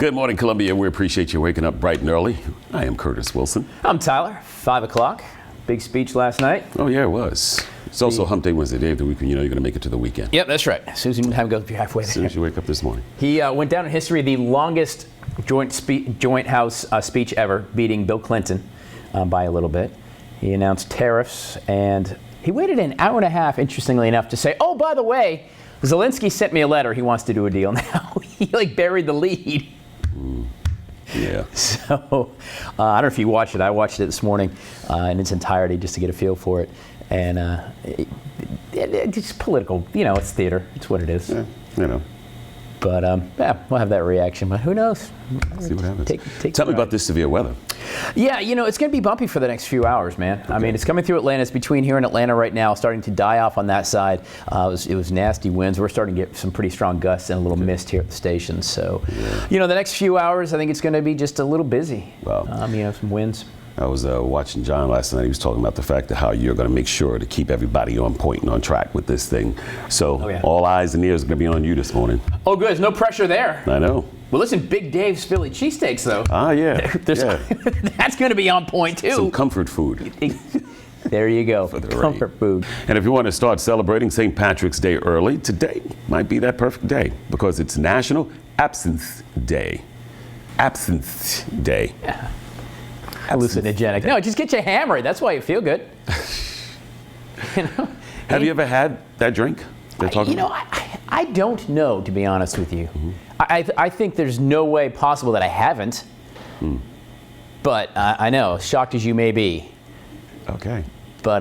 Good morning, Columbia. We appreciate you waking up bright and early. I am Curtis Wilson. I'm Tyler. 5 o'clock. Big speech last night. Oh, yeah, it was. It's also Hump Day Wednesday, day of the week, and you know you're going to make it to the weekend. Yep, that's right. As soon as you have to go halfway there. As soon as you wake up this morning. He went down in history, the longest joint house speech ever, beating Bill Clinton by a little bit. He announced tariffs, and he waited an hour and a half, interestingly enough, to say, oh, by the way, Zelensky sent me a letter. He wants to do a deal now. He buried the lead. Yeah. So I don't know if you watched it. I watched it this morning in its entirety just to get a feel for it. And it's political. You know, it's theater. It's what it is. Yeah, you know. But yeah, we'll have that reaction. But who knows? See what happens. Take Tell me about this severe weather. Yeah, you know, it's going to be bumpy for the next few hours, man. Okay. I mean, it's coming through Atlanta. It's between here and Atlanta right now, starting to die off on that side. It was nasty winds. We're starting to get some pretty strong gusts and a little mist here at the station. So, you know, the next few hours, I think it's going to be just a little busy. Wow. You know, some winds. I was watching John last night. He was talking about the fact that how you're going to make sure to keep everybody on point and on track with this thing. So all eyes and ears are going to be on you this morning. Oh, good. There's no pressure there. I know. Well, listen, Big Dave's Philly cheesesteaks, though. Ah, yeah. That's going to be on point, too. Some comfort food. There you go. For the comfort food. And if you want to start celebrating St. Patrick's Day early, today might be that perfect day because it's National Absinthe Day. Absinthe Day. Yeah. Hallucinogenic. No, just get you hammered. That's why you feel good. You know? Have you ever had that drink? I don't know, to be honest with you. Mm-hmm. I think there's no way possible that I haven't. But I know, shocked as you may be. Okay. But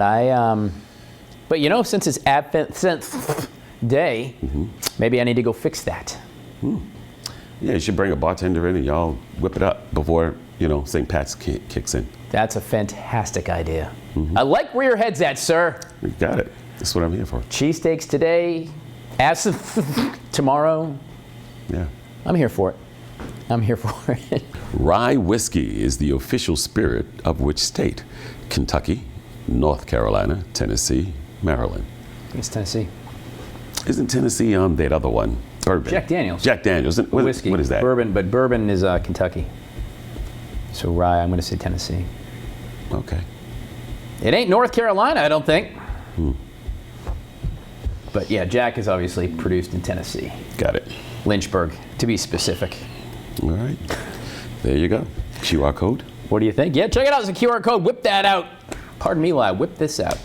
but you know, since it's Absinthe Day, maybe I need to go fix that. Yeah, you should bring a bartender in and y'all whip it up before, you know, St. Pat's kicks in. That's a fantastic idea. I like where your head's at, sir. You got it. That's what I'm here for. Cheesesteaks today, absinthe tomorrow. Yeah. I'm here for it. I'm here for it. Rye whiskey is the official spirit of which state? Kentucky, North Carolina, Tennessee, Maryland. It's Tennessee. Isn't Tennessee that other one? Bourbon. Jack Daniels. Jack Daniels. Whiskey. What is that? Bourbon, but bourbon is Kentucky. So rye, I'm going to say Tennessee. Okay. It ain't North Carolina, I don't think. But yeah, Jack is obviously produced in Tennessee. Got it. Lynchburg, to be specific. All right. There you go. QR code. What do you think? Yeah, check it out. It's a QR code. Whip that out. Pardon me while I whip this out.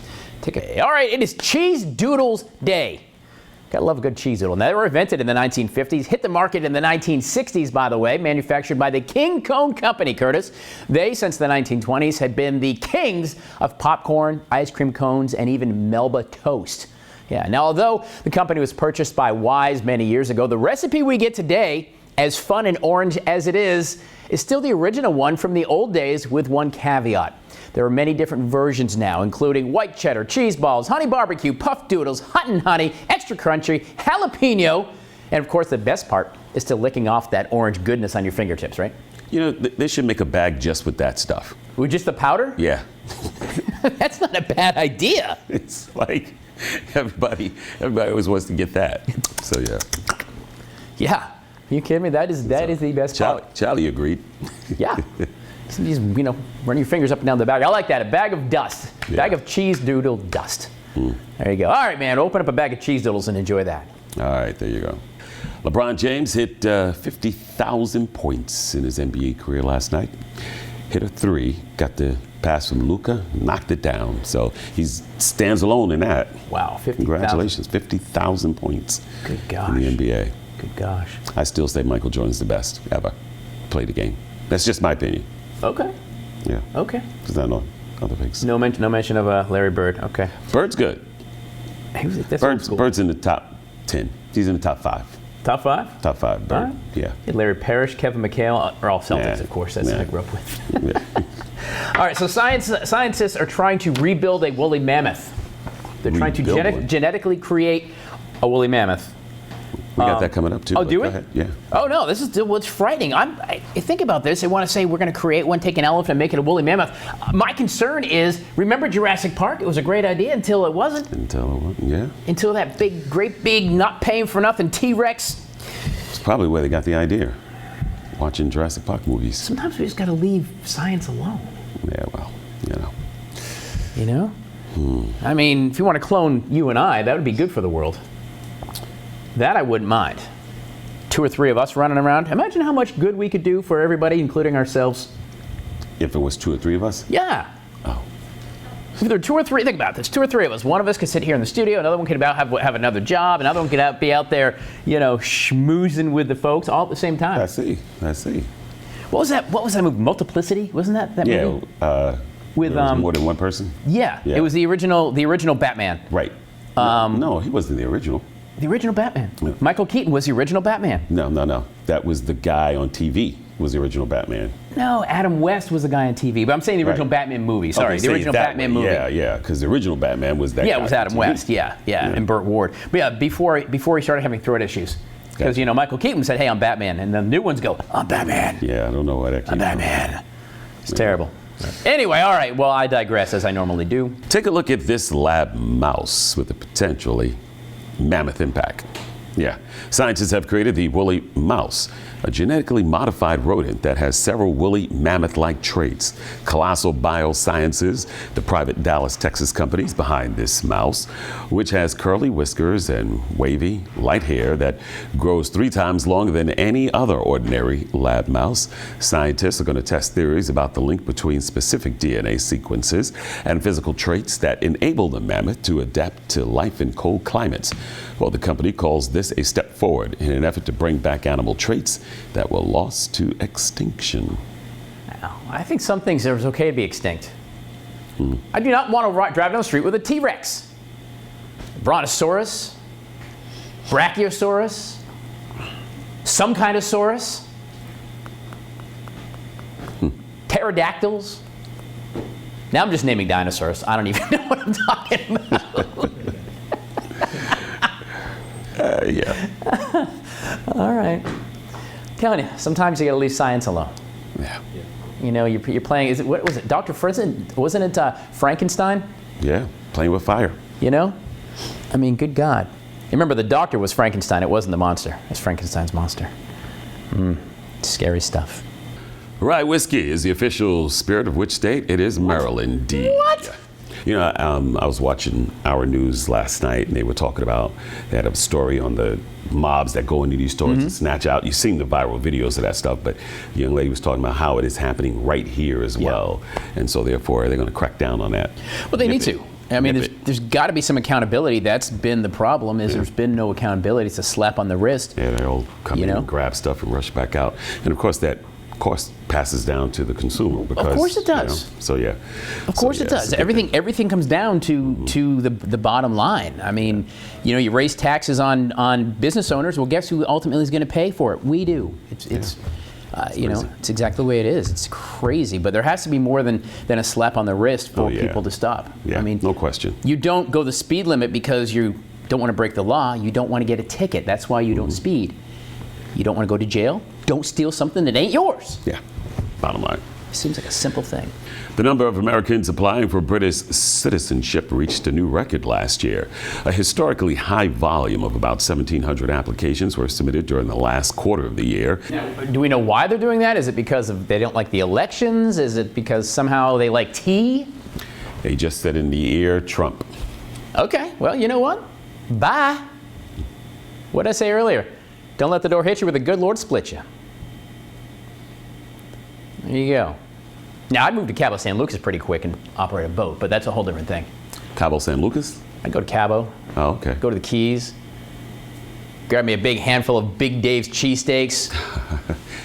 All right, it is Cheese Doodles Day. Gotta love a good cheese doodle. Now, they were invented in the 1950s, hit the market in the 1960s, by the way, manufactured by the King Cone Company, Curtis. They, since the 1920s, had been the kings of popcorn, ice cream cones, and even Melba toast. Yeah, now, although the company was purchased by Wise many years ago, the recipe we get today, as fun and orange as it is still the original one from the old days with one caveat. There are many different versions now, including white cheddar, cheese balls, honey barbecue, puff doodles, hot and honey, extra crunchy, jalapeno, and of course the best part is still licking off that orange goodness on your fingertips, right? You know, they should make a bag just with that stuff. With just the powder? Yeah. That's not a bad idea. It's like everybody always wants to get that. So yeah. Yeah. Are you kidding me? That is the best part. Charlie agreed. Yeah. Just, you know, run your fingers up and down the bag. I like that. A bag of dust. Yeah. Bag of cheese doodle dust. There you go. All right, man. Open up a bag of cheese doodles and enjoy that. All right. There you go. LeBron James hit 50,000 points in his NBA career last night. Hit a three. Got the pass from Luka. Knocked it down. So he stands alone in that. Wow. 50,000. Congratulations. 50,000 points. Good gosh. In the NBA. Good gosh. I still say Michael Jordan's the best ever played the game. That's just my opinion. Okay. Yeah. Okay. Because I know other things. No mention of Larry Bird. Okay. Bird's good. Bird's in the top 10. He's in the top 5. Top 5? Top 5. Bird. Right. Yeah. Larry Parrish, Kevin McHale are all Celtics, of course. That's what I grew up with. All right. So scientists are trying to rebuild a woolly mammoth. They're trying to genetically create a woolly mammoth. We got that coming up too. Oh, do we? Yeah. Oh no, this is what's frightening. I think about this. They want to say we're going to create one, take an elephant, and make it a woolly mammoth. My concern is, remember Jurassic Park? It was a great idea until it wasn't. Yeah. Until that great big, not paying for nothing T-Rex. It's probably where they got the idea. watching Jurassic Park movies. Sometimes we just got to leave science alone. Yeah, well, you know. You know? I mean, if you want to clone you and I, that would be good for the world. That I wouldn't mind. 2 or 3 of us running around. Imagine how much good we could do for everybody, including ourselves. If it was 2 or 3 of us? Yeah. Oh. If there are 2 or 3, think about this, 2 or 3 of us. One of us could sit here in the studio, another one could have another job, another one could be out there, you know, schmoozing with the folks all at the same time. I see. What was that movie? Multiplicity? Wasn't that movie? Yeah. With there was more than one person? Yeah. Yeah. It was the original Batman. Right. No, he wasn't the original. The original Batman. Yeah. Michael Keaton was the original Batman. No. That was the guy on TV was the original Batman. No, Adam West was the guy on TV. But I'm saying the original Right. Batman movie. Sorry, Okay, the say original that Batman way. movie. Yeah, because the original Batman was that guy Yeah, it was on Adam TV. West. Yeah, and Burt Ward. But yeah, before he started having throat issues. Because, Gotcha. you know, Michael Keaton said, hey, I'm Batman. And the new ones go, I'm Batman. Yeah, I don't know why that came I'm Batman. It's terrible. Anyway, all right. Well, I digress, as I normally do. Take a look at this lab mouse with a potentially mammoth impact. Yeah, scientists have created the woolly mouse, a genetically modified rodent that has several woolly mammoth-like traits. Colossal Biosciences, the private Dallas, Texas companies behind this mouse, which has curly whiskers and wavy, light hair that grows 3 times longer than any other ordinary lab mouse. Scientists are going to test theories about the link between specific DNA sequences and physical traits that enable the mammoth to adapt to life in cold climates. Well, the company calls this a step forward in an effort to bring back animal traits that were lost to extinction. Now, I think some things are okay to be extinct. I do not want to drive down the street with a T-Rex, Brontosaurus, Brachiosaurus, some kind of saurus, pterodactyls. Now I'm just naming dinosaurs. I don't even know what I'm talking about. Yeah. All right. I'm telling you, sometimes you gotta leave science alone. Yeah. You know, you're playing, what was it, Dr. Frenzen? Wasn't it Frankenstein? Yeah. Playing with fire. You know? I mean, good God. Remember, the doctor was Frankenstein. It wasn't the monster. It's Frankenstein's monster. Scary stuff. Rye whiskey is the official spirit of which state? It is Maryland. What? You know, I was watching Our News last night, and they were talking about, they had a story on the mobs that go into these stores and snatch out. You've seen the viral videos of that stuff, but the young lady was talking about how it is happening right here as well. And so therefore, they're going to crack down on that. Well, they need Nip to. it. I mean, Nip it. there's got to be some accountability. That's been the problem, is there's been no accountability. It's a slap on the wrist. Yeah, they all come You in know? and grab stuff and rush back out. And of course, that cost passes down to the consumer. Because, Of course it does. You know, so yeah. Of course it does. Everything comes down to the bottom line. I mean, you know, you raise taxes on business owners. Well, guess who ultimately is going to pay for it? We do. It's you know, it's exactly the way it is. It's crazy, but there has to be more than a slap on the wrist for people to stop. Yeah, I mean, no question. You don't go the speed limit because you don't want to break the law. You don't want to get a ticket. That's why you don't speed. You don't want to go to jail. Don't steal something that ain't yours. Yeah, bottom line. It seems like a simple thing. The number of Americans applying for British citizenship reached a new record last year. A historically high volume of about 1,700 applications were submitted during the last quarter of the year. Now, do we know why they're doing that? Is it because they don't like the elections? Is it because somehow they like tea? They just said in the ear, Trump. Okay, well, you know what? Bye. What did I say earlier? Don't let the door hit you where the good Lord split you. There you go. Now, I'd move to Cabo San Lucas pretty quick and operate a boat, but that's a whole different thing. Cabo San Lucas? I'd go to Cabo, Oh, okay. go to the Keys, grab me a big handful of Big Dave's cheesesteaks,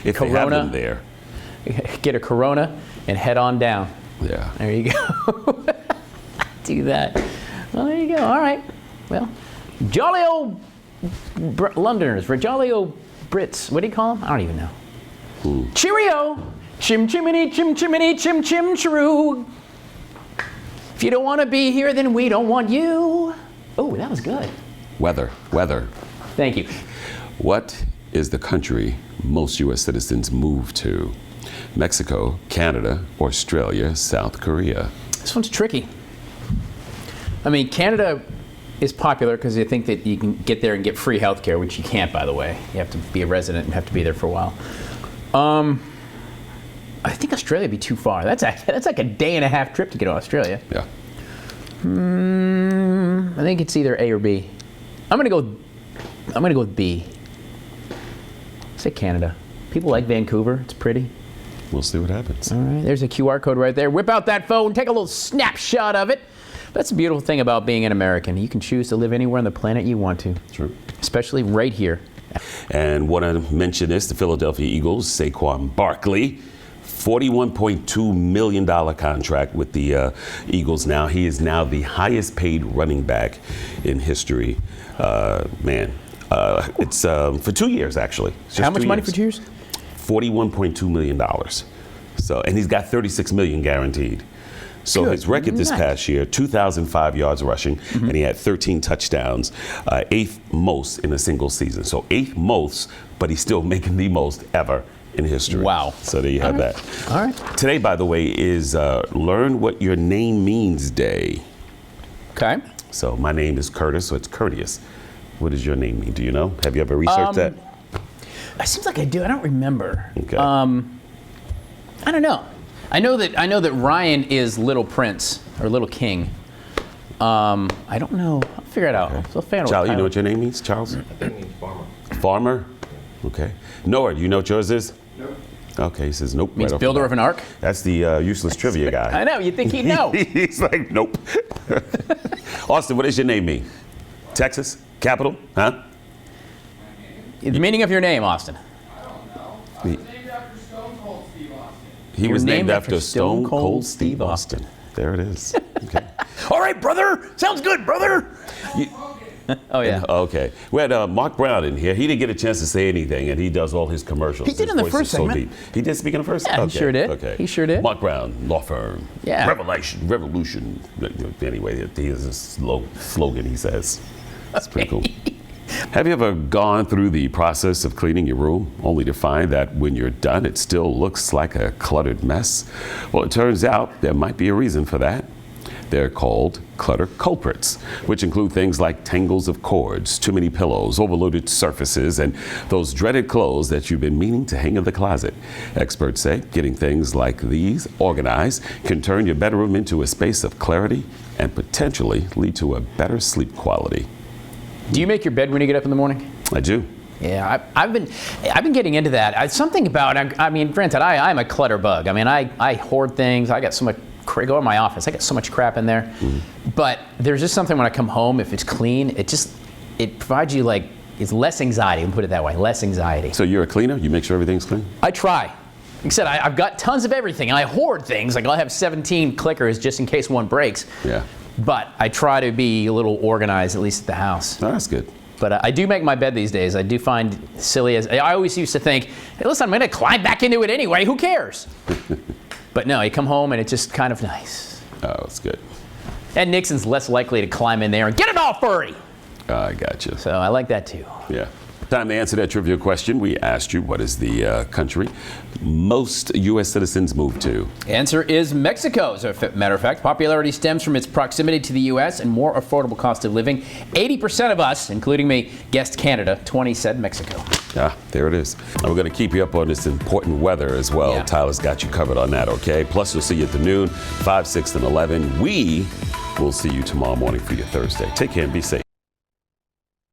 If Corona. they have them there. get a Corona, and head on down. Yeah. There you go. Do that. Well, there you go. All right. Well, jolly old Londoners, jolly old Brits. What do you call them? I don't even know. Cheerio. Chim chimney, chim chimney, chim chim chiroo. If you don't want to be here, then we don't want you. Oh, that was good. Weather. Thank you. What is the country most U.S. citizens move to? Mexico, Canada, Australia, South Korea. This one's tricky. I mean, Canada is popular because you think that you can get there and get free health care, which you can't, by the way. You have to be a resident and have to be there for a while. I think Australia would be too far. That's like a day and a half trip to get to Australia. Yeah. I think it's either A or B. I'm gonna go with B. Say Canada. People like Vancouver. It's pretty. We'll see what happens. All right, there's a QR code right there. Whip out that phone, take a little snapshot of it. That's the beautiful thing about being an American. You can choose to live anywhere on the planet you want to. True. Especially right here. And want to mention this, the Philadelphia Eagles, Saquon Barkley, $41.2 million contract with the Eagles now. He is now the highest paid running back in history. It's for 2 years, actually. How much money for 2 years? $41.2 million. So, and he's got $36 million guaranteed. So Good his record this night. past year, 2,005 yards rushing, and he had 13 touchdowns, 8th most in a single season. So 8th most, but he's still making the most ever in history. Wow. So there you have that. All right. Today, by the way, is Learn What Your Name Means Day. Okay. So my name is Curtis, so it's courteous. What does your name mean? Do you know? Have you ever researched that? It seems like I do. I don't remember. Okay. I don't know. I know that Ryan is Little Prince or Little King. I don't know. I'll figure it out. I'm a fan of Charlie, you know Tyler. what your name means, Charles? I think it means farmer. Farmer? Okay. Noah, do you know what yours is? Nope. Okay, he says nope. Means right off builder the of an ark. That's the useless trivia guy. I know. You'd think he'd know. He's like, nope. Austin, what does your name mean? Texas? Capital? Huh? The meaning of your name, Austin. He, Named after Stone Cold Steve Austin. he You're was named named after after Stone Stone Cold Cold Steve Steve Austin. There it is. Okay. All right, brother. Sounds good, brother. Oh yeah. Okay. We had Mark Brown in here. He didn't get a chance to say anything, and he does all his commercials. He did His in the voice first is so segment. deep. He did speak in the first? Yeah, he okay. sure did. Okay. He sure did. Mark Brown, law firm. Yeah. Revolution. Anyway, he has a slogan he says. That's pretty cool. Have you ever gone through the process of cleaning your room only to find that when you're done, it still looks like a cluttered mess? Well, it turns out there might be a reason for that. They're called clutter culprits, which include things like tangles of cords, too many pillows, overloaded surfaces, and those dreaded clothes that you've been meaning to hang in the closet. Experts say getting things like these organized can turn your bedroom into a space of clarity and potentially lead to a better sleep quality. Do you make your bed when you get up in the morning? I do. Yeah, I've been getting into that. Something about, I mean, granted, I'm a clutter bug. I mean, I hoard things. I got so much. Go in my office. I got so much crap in there. But there's just something when I come home, if it's clean, it provides you it's less anxiety. Let me put it that way, less anxiety. So you're a cleaner? You make sure everything's clean? I try. Like I said, I've got tons of everything, and I hoard things. Like I'll have 17 clickers just in case one breaks. Yeah. But I try to be a little organized, at least at the house. Oh, that's good. But I do make my bed these days. I do find silly as I always used to think, hey, listen, I'm going to climb back into it anyway. Who cares? But no, you come home and it's just kind of nice. Oh, that's good. And Nixon's less likely to climb in there and get it all furry. I gotcha. So I like that too. Yeah. Time to answer that trivia question. We asked you, what is the country most U.S. citizens move to? Answer is Mexico. As a matter of fact, popularity stems from its proximity to the U.S. and more affordable cost of living. 80% of us, including me, guessed Canada. 20 said Mexico. Ah, there it is. And we're going to keep you up on this important weather as well. Yeah. Tyler's got you covered on that, okay? Plus, we'll see you at the noon, 5, 6, and 11. We will see you tomorrow morning for your Thursday. Take care and be safe.